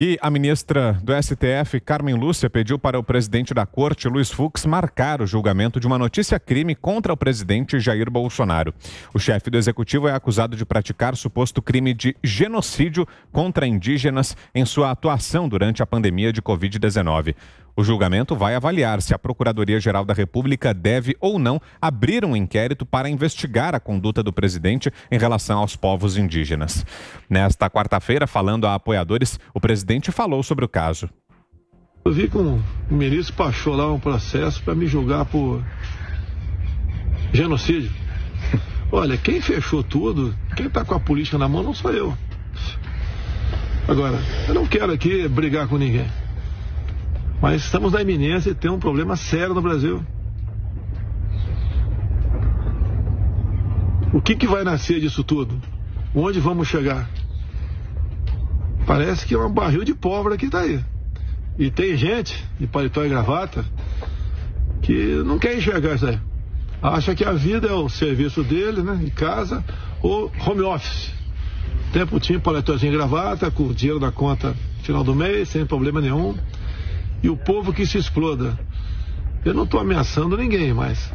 E a ministra do STF, Carmen Lúcia, pediu para o presidente da corte, Luiz Fux, marcar o julgamento de uma notícia-crime contra o presidente Jair Bolsonaro. O chefe do executivo é acusado de praticar suposto crime de genocídio contra indígenas em sua atuação durante a pandemia de Covid-19. O julgamento vai avaliar se a Procuradoria-Geral da República deve ou não abrir um inquérito para investigar a conduta do presidente em relação aos povos indígenas. Nesta quarta-feira, falando a apoiadores, o presidente falou sobre o caso. Eu vi que o ministro baixou lá um processo para me julgar por genocídio. Olha, quem fechou tudo, quem está com a política na mão não sou eu. Agora, eu não quero aqui brigar com ninguém. Mas estamos na iminência e tem um problema sério no Brasil. O que vai nascer disso tudo? Onde vamos chegar? Parece que é um barril de pólvora que está aí. E tem gente de paletó e gravata que não quer enxergar isso aí. Acha que a vida é o serviço dele, né, em casa, ou home office. Tempo tinha paletózinho e gravata, com o dinheiro da conta no final do mês, sem problema nenhum. E o povo que se exploda. Eu não estou ameaçando ninguém, mas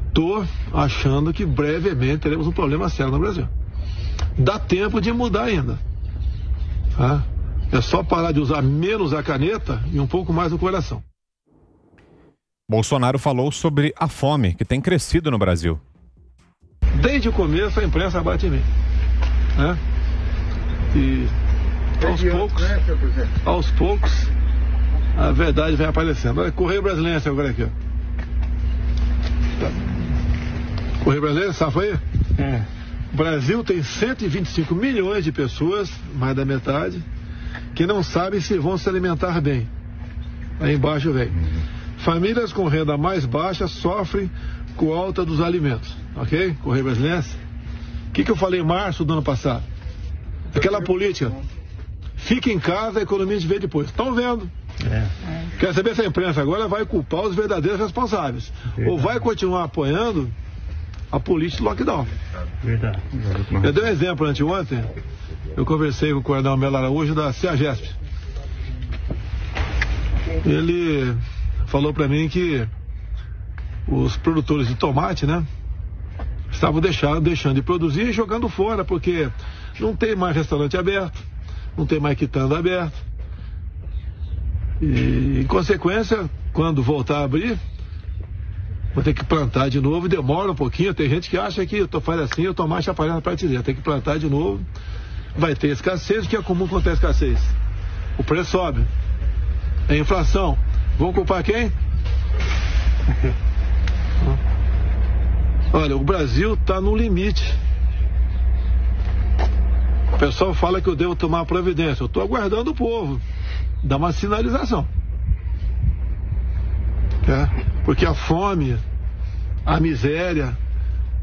estou achando que brevemente teremos um problema sério no Brasil. Dá tempo de mudar ainda. Tá? É só parar de usar menos a caneta e um pouco mais o coração. Bolsonaro falou sobre a fome que tem crescido no Brasil. Desde o começo a imprensa bate em mim. Né? E aos poucos, a verdade vem aparecendo. Olha, Correio Brasiliense agora aqui. Ó. Correio Brasiliense, sabe aí? O Brasil tem 125 milhões de pessoas, mais da metade, que não sabem se vão se alimentar bem. Aí embaixo vem. Famílias com renda mais baixa sofrem com a alta dos alimentos. Ok? Correio Brasiliense. O que eu falei em março do ano passado? Aquela política. Fica em casa, a economia a gente vê depois. Estão vendo? Quer saber se a imprensa agora vai culpar os verdadeiros responsáveis? Ou vai continuar apoiando a política do lockdown? Verdade. Eu dei um exemplo anteontem. Eu conversei com o coronel Melo Araújo da CEAGESP. Ele falou para mim que os produtores de tomate, né, estavam deixando de produzir e jogando fora, porque não tem mais restaurante aberto, não tem mais quitanda aberto. E, em consequência, quando voltar a abrir, vou ter que plantar de novo, demora um pouquinho. Tem gente que acha que eu faz assim, o tomate aparece na prateleira. Tem que plantar de novo, vai ter escassez. O que é comum quando tem escassez? O preço sobe. É inflação. Vão culpar quem? Olha, o Brasil está no limite. O pessoal fala que eu devo tomar providência. Eu estou aguardando o povo dar uma sinalização. Porque a fome, a miséria,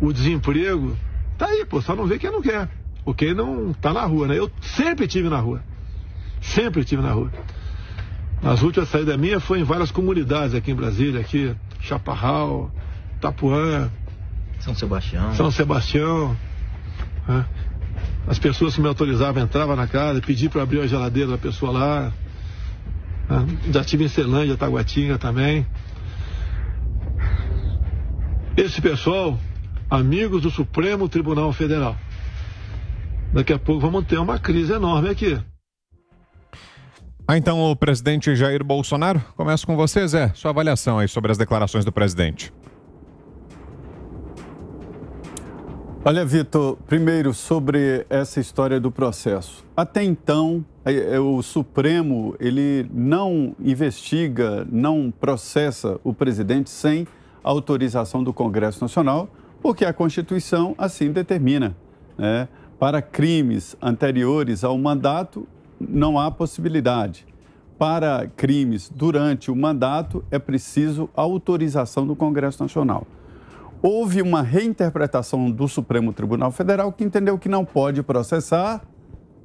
o desemprego, tá aí, pô, só não vê quem não quer. Ou quem não tá na rua, né? Eu sempre estive na rua. Sempre estive na rua. As últimas saídas minhas foi em várias comunidades aqui em Brasília, aqui, Chaparral, Itapuã, São Sebastião. Né? As pessoas que me autorizavam entravam na casa, pedi para abrir a geladeira da pessoa lá. Já estive em Celândia, Taguatinga também. Esse pessoal, amigos do Supremo Tribunal Federal. Daqui a pouco vamos ter uma crise enorme aqui. Então, o presidente Jair Bolsonaro, começo com você, Zé. Sua avaliação aí sobre as declarações do presidente. Olha, Vitor, primeiro sobre essa história do processo. Até então, o Supremo, ele não investiga, não processa o presidente sem autorização do Congresso Nacional, porque a Constituição assim determina, né? Para crimes anteriores ao mandato, não há possibilidade. Para crimes durante o mandato, é preciso autorização do Congresso Nacional. Houve uma reinterpretação do Supremo Tribunal Federal que entendeu que não pode processar,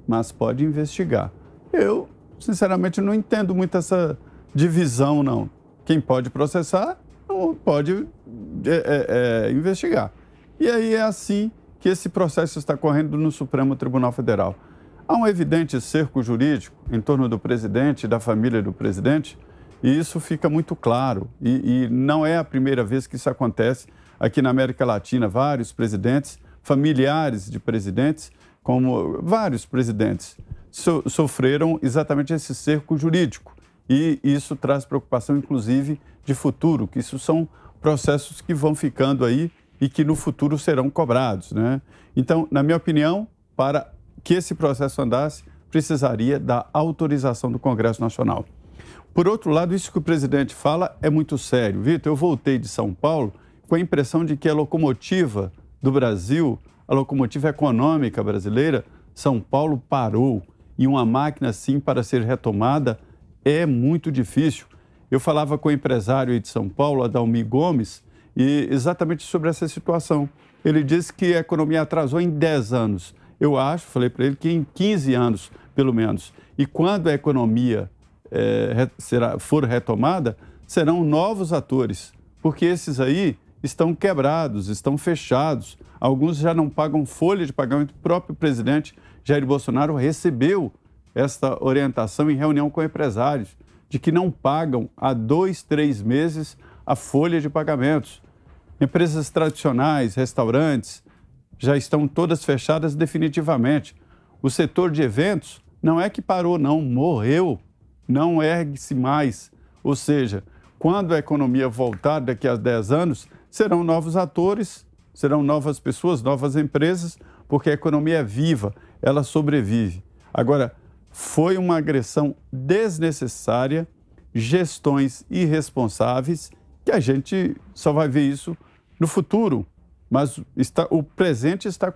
mas pode investigar. Eu, sinceramente, não entendo muito essa divisão, não. Quem pode processar, não pode investigar. E aí é assim que esse processo está correndo no Supremo Tribunal Federal. Há um evidente cerco jurídico em torno do presidente e da família do presidente, e isso fica muito claro. E não é a primeira vez que isso acontece aqui na América Latina. Vários presidentes, familiares de presidentes, como vários presidentes, sofreram exatamente esse cerco jurídico. E isso traz preocupação, inclusive, de futuro, que isso são processos que vão ficando aí e que no futuro serão cobrados, né? Então, na minha opinião, para que esse processo andasse, precisaria da autorização do Congresso Nacional. Por outro lado, isso que o presidente fala é muito sério. Vitor, eu voltei de São Paulo com a impressão de que a locomotiva do Brasil, a locomotiva econômica brasileira, São Paulo parou. E uma máquina, assim, para ser retomada, é muito difícil. Eu falava com o empresário aí de São Paulo, Adalmir Gomes, e exatamente sobre essa situação. Ele disse que a economia atrasou em 10 anos. Eu acho, falei para ele, que em 15 anos, pelo menos. E quando a economia for retomada, serão novos atores, porque esses aí estão quebrados, estão fechados. Alguns já não pagam folha de pagamento. O próprio presidente Jair Bolsonaro recebeu esta orientação em reunião com empresários, de que não pagam há 2, 3 meses a folha de pagamentos. Empresas tradicionais, restaurantes, já estão todas fechadas definitivamente. O setor de eventos não é que parou, não, morreu, não ergue-se mais. Ou seja, quando a economia voltar daqui a 10 anos, serão novos atores, serão novas pessoas, novas empresas, porque a economia é viva, ela sobrevive. Agora, foi uma agressão desnecessária, gestões irresponsáveis, que a gente só vai ver isso no futuro. Mas o presente está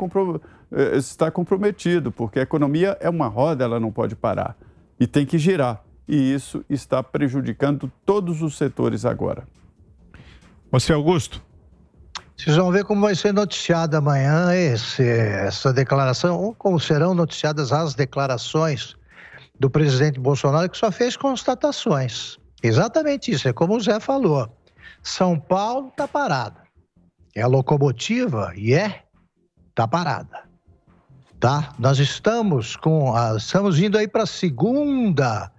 comprometido, porque a economia é uma roda, ela não pode parar. E tem que girar. E isso está prejudicando todos os setores agora. Você, Augusto? Vocês vão ver como vai ser noticiada amanhã essa declaração, ou como serão noticiadas as declarações do presidente Bolsonaro, que só fez constatações. Exatamente isso, é como o Zé falou. São Paulo está parada. É a locomotiva e está parada. Tá? Nós estamos indo aí para a segunda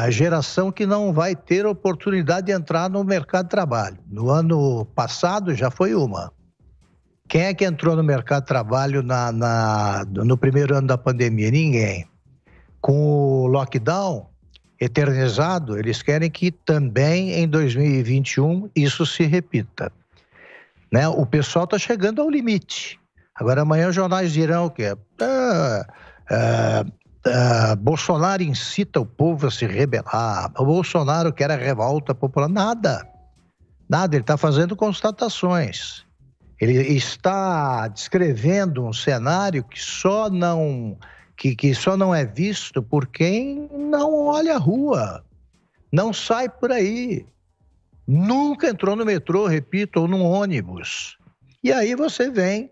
geração que não vai ter oportunidade de entrar no mercado de trabalho. No ano passado já foi uma. Quem é que entrou no mercado de trabalho no primeiro ano da pandemia? Ninguém. Com o lockdown eternizado, eles querem que também em 2021 isso se repita. Né? O pessoal está chegando ao limite. Agora amanhã os jornais dirão que Bolsonaro incita o povo a se rebelar, o Bolsonaro quer a revolta popular. Nada, ele está fazendo constatações. Ele está descrevendo um cenário que só não é visto por quem não olha a rua, não sai por aí, nunca entrou no metrô, repito, ou num ônibus. E aí você vem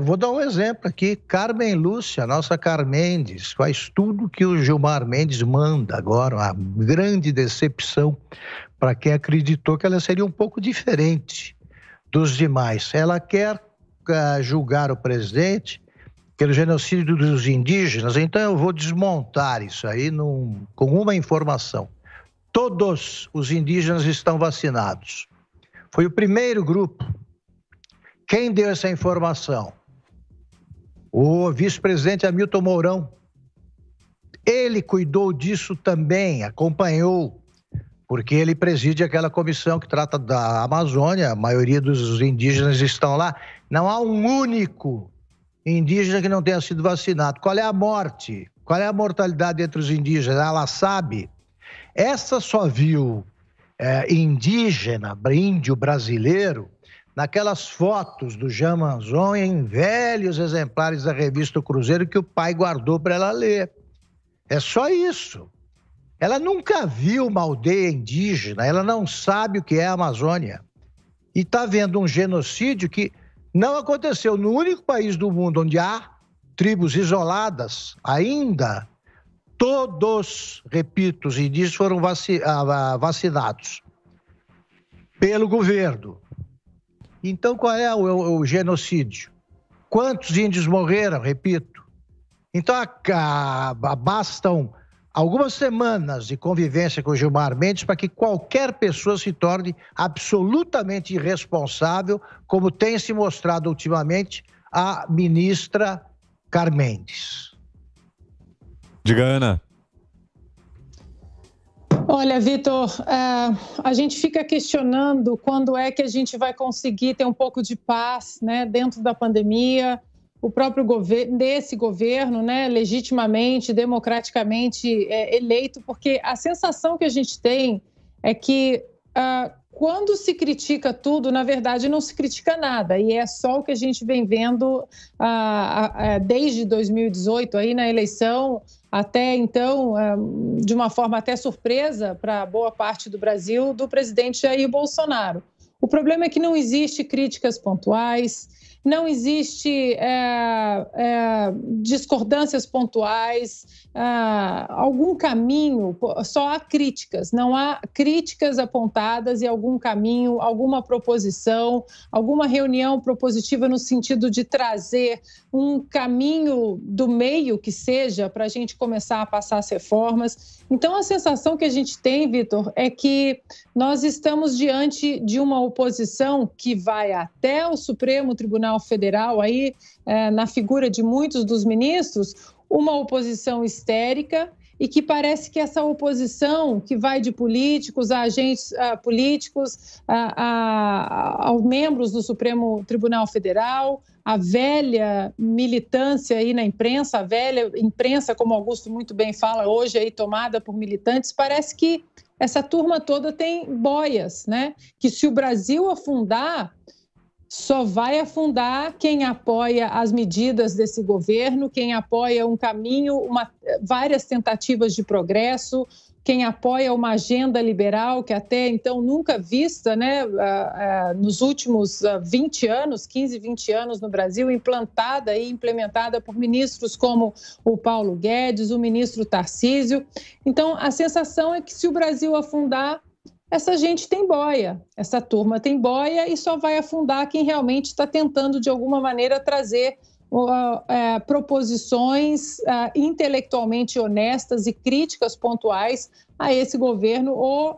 vou dar um exemplo aqui, Carmen Lúcia, nossa Carmendes, faz tudo que o Gilmar Mendes manda agora, uma grande decepção para quem acreditou que ela seria um pouco diferente dos demais. Ela quer julgar o presidente pelo genocídio dos indígenas, então eu vou desmontar isso aí com uma informação. Todos os indígenas estão vacinados. Foi o primeiro grupo. Quem deu essa informação? O vice-presidente Hamilton Mourão. Ele cuidou disso também, acompanhou, porque ele preside aquela comissão que trata da Amazônia, a maioria dos indígenas estão lá. Não há um único indígena que não tenha sido vacinado. Qual é a morte? Qual é a mortalidade entre os indígenas? Ela sabe. Essa só viu índio brasileiro, naquelas fotos do Jean Manzon em velhos exemplares da revista O Cruzeiro que o pai guardou para ela ler. É só isso. Ela nunca viu uma aldeia indígena, ela não sabe o que é a Amazônia. E está vendo um genocídio que não aconteceu no único país do mundo onde há tribos isoladas ainda. Todos, repito, os indígenas foram vacinados pelo governo. Então, qual é o genocídio? Quantos índios morreram? Repito, Então, bastam algumas semanas de convivência com o Gilmar Mendes para que qualquer pessoa se torne absolutamente irresponsável, como tem se mostrado ultimamente a ministra Carmen Mendes. Diga, Ana. Olha, Vitor, a gente fica questionando quando é que a gente vai conseguir ter um pouco de paz, né, dentro da pandemia. O próprio desse governo, né, legitimamente, democraticamente eleito, porque a sensação que a gente tem é que quando se critica tudo, na verdade não se critica nada, e é só o que a gente vem vendo desde 2018, aí na eleição, até então, de uma forma até surpresa para boa parte do Brasil, do presidente Jair Bolsonaro. O problema é que não existe críticas pontuais, não existe discordâncias pontuais, algum caminho, só há críticas, não há críticas apontadas e algum caminho, alguma proposição, alguma reunião propositiva no sentido de trazer um caminho do meio que seja para a gente começar a passar as reformas. Então, a sensação que a gente tem, Vitor, é que nós estamos diante de uma oposição que vai até o Supremo Tribunal Federal, aí, na figura de muitos dos ministros, uma oposição histérica e que parece que essa oposição que vai de políticos a agentes políticos, aos membros do Supremo Tribunal Federal, a velha militância aí na imprensa, a velha imprensa, como Augusto muito bem fala hoje, aí tomada por militantes, parece que essa turma toda tem boias, né? Que se o Brasil afundar, só vai afundar quem apoia as medidas desse governo, quem apoia um caminho, várias tentativas de progresso, quem apoia uma agenda liberal que até então nunca vista, né, nos últimos 20 anos, 15, 20 anos no Brasil, implantada e implementada por ministros como o Paulo Guedes, o ministro Tarcísio. Então, a sensação é que se o Brasil afundar, essa gente tem boia, essa turma tem boia e só vai afundar quem realmente está tentando, de alguma maneira, trazer proposições intelectualmente honestas e críticas pontuais a esse governo ou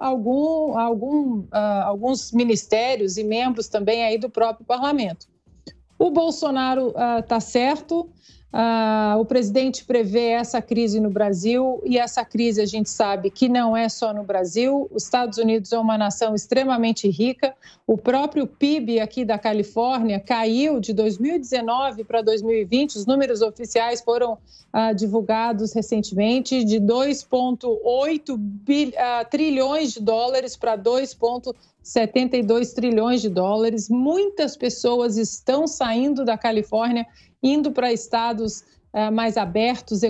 alguns ministérios e membros também aí do próprio parlamento. O Bolsonaro está certo. O presidente prevê essa crise no Brasil e essa crise a gente sabe que não é só no Brasil. Os Estados Unidos é uma nação extremamente rica. O próprio PIB aqui da Califórnia caiu de 2019 para 2020. Os números oficiais foram divulgados recentemente, de 2,8 trilhões de dólares para 2,72 trilhões de dólares. Muitas pessoas estão saindo da Califórnia, indo para estados mais abertos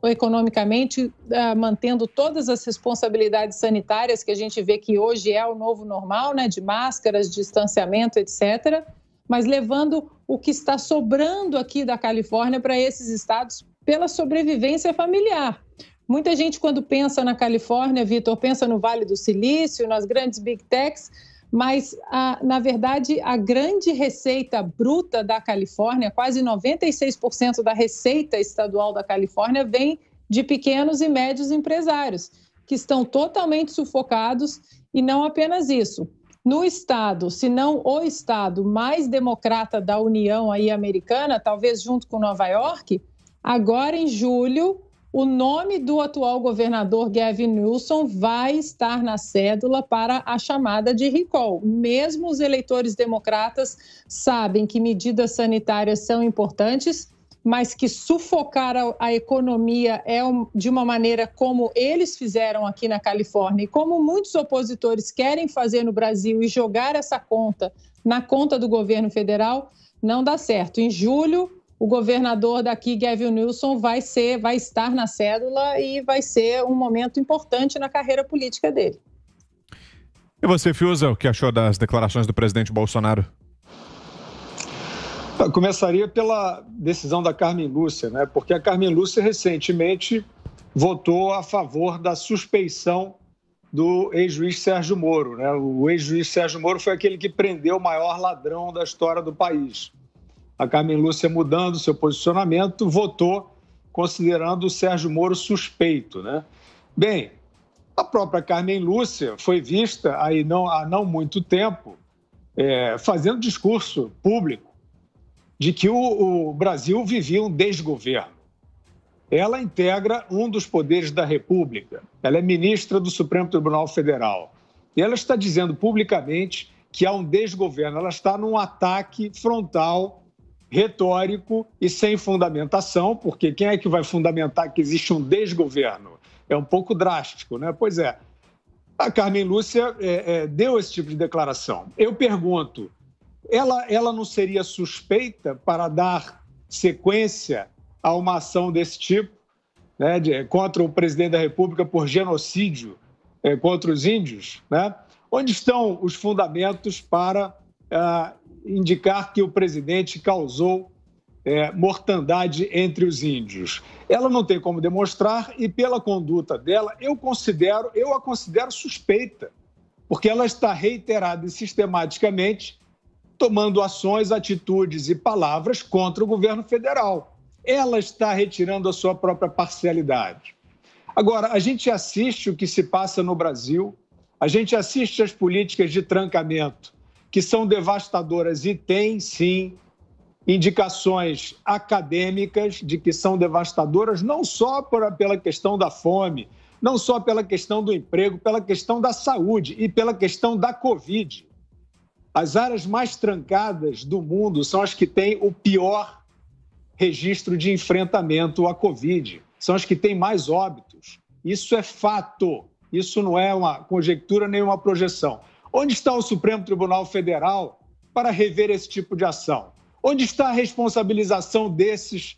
economicamente, mantendo todas as responsabilidades sanitárias que a gente vê que hoje é o novo normal, né, de máscaras, distanciamento, etc., mas levando o que está sobrando aqui da Califórnia para esses estados pela sobrevivência familiar. Muita gente, quando pensa na Califórnia, Vitor, pensa no Vale do Silício, nas grandes Big Techs, mas, na verdade, a grande receita bruta da Califórnia, quase 96% da receita estadual da Califórnia, vem de pequenos e médios empresários, que estão totalmente sufocados, e não apenas isso. No estado, se não o estado mais democrata da União aí americana, talvez junto com Nova York, agora em julho, o nome do atual governador Gavin Newsom vai estar na cédula para a chamada de recall. Mesmo os eleitores democratas sabem que medidas sanitárias são importantes, mas que sufocar a economia é de uma maneira como eles fizeram aqui na Califórnia e como muitos opositores querem fazer no Brasil e jogar essa conta na conta do governo federal, não dá certo. Em julho, o governador daqui, Gavin Newsom, vai estar na cédula e vai ser um momento importante na carreira política dele. E você, Fiuza, o que achou das declarações do presidente Bolsonaro? Eu começaria pela decisão da Carmen Lúcia, né? Porque a Carmen Lúcia recentemente votou a favor da suspeição do ex-juiz Sérgio Moro, né? O ex-juiz Sérgio Moro foi aquele que prendeu o maior ladrão da história do país. A Carmen Lúcia, mudando seu posicionamento, votou considerando o Sérgio Moro suspeito, né? Bem, a própria Carmen Lúcia foi vista há não muito tempo fazendo discurso público de que o Brasil vivia um desgoverno. Ela integra um dos poderes da República, ela é ministra do Supremo Tribunal Federal. E ela está dizendo publicamente que há um desgoverno, ela está num ataque frontal, retórico e sem fundamentação, porque quem é que vai fundamentar que existe um desgoverno? É um pouco drástico, né? Pois é, a Carmen Lúcia deu esse tipo de declaração. Eu pergunto, ela não seria suspeita para dar sequência a uma ação desse tipo, né, contra o presidente da República por genocídio contra os índios, né? Onde estão os fundamentos para indicar que o presidente causou mortandade entre os índios? Ela não tem como demonstrar e, pela conduta dela, eu a considero suspeita, porque ela está reiterada e sistematicamente tomando ações, atitudes e palavras contra o governo federal. Ela está retirando a sua própria parcialidade. Agora, a gente assiste o que se passa no Brasil, a gente assiste as políticas de trancamento, que são devastadoras e tem, sim, indicações acadêmicas de que são devastadoras, não só pela questão da fome, não só pela questão do emprego, pela questão da saúde e pela questão da Covid. As áreas mais trancadas do mundo são as que têm o pior registro de enfrentamento à Covid, são as que têm mais óbitos. Isso é fato, isso não é uma conjectura nem uma projeção. Onde está o Supremo Tribunal Federal para rever esse tipo de ação? Onde está a responsabilização desses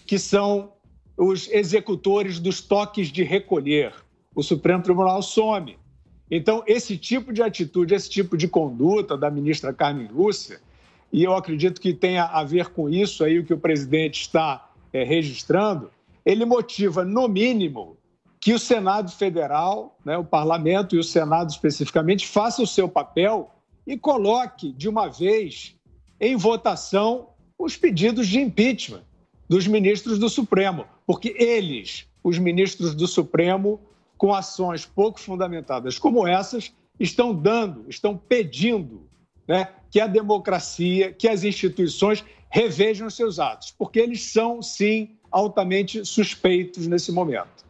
que são os executores dos toques de recolher? O Supremo Tribunal some. Então, esse tipo de atitude, esse tipo de conduta da ministra Carmen Lúcia, e eu acredito que tenha a ver com isso aí o que o presidente está registrando, ele motiva, no mínimo, que o Senado Federal, né, o Parlamento e o Senado especificamente, façam o seu papel e coloque, de uma vez, em votação os pedidos de impeachment dos ministros do Supremo, porque eles, os ministros do Supremo, com ações pouco fundamentadas como essas, estão pedindo, né, que a democracia, que as instituições revejam seus atos, porque eles são, sim, altamente suspeitos nesse momento.